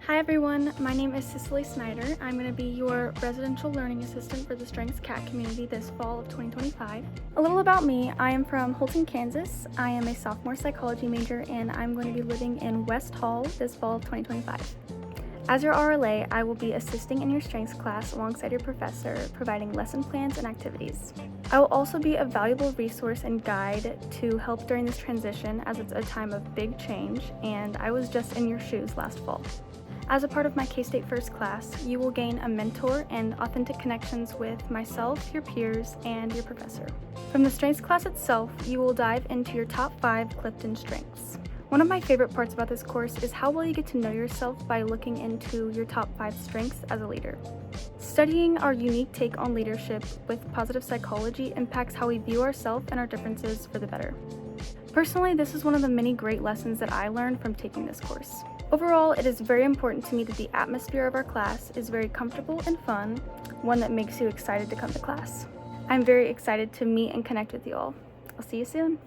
Hi everyone, my name is Cicely Snyder. I'm going to be your residential learning assistant for the Strengths CAT community this fall of 2025. A little about me, I am from Holton, Kansas. I am a sophomore psychology major and I'm going to be living in West Hall this fall of 2025. As your RLA, I will be assisting in your strengths class alongside your professor, providing lesson plans and activities. I will also be a valuable resource and guide to help during this transition as it's a time of big change and I was just in your shoes last fall. As a part of my K-State First class, you will gain a mentor and authentic connections with myself, your peers, and your professor. From the strengths class itself, you will dive into your top 5 Clifton strengths. One of my favorite parts about this course is how well you get to know yourself by looking into your top 5 strengths as a leader. Studying our unique take on leadership with positive psychology impacts how we view ourselves and our differences for the better. Personally, this is one of the many great lessons that I learned from taking this course. Overall, it is very important to me that the atmosphere of our class is very comfortable and fun, one that makes you excited to come to class. I'm very excited to meet and connect with you all. I'll see you soon.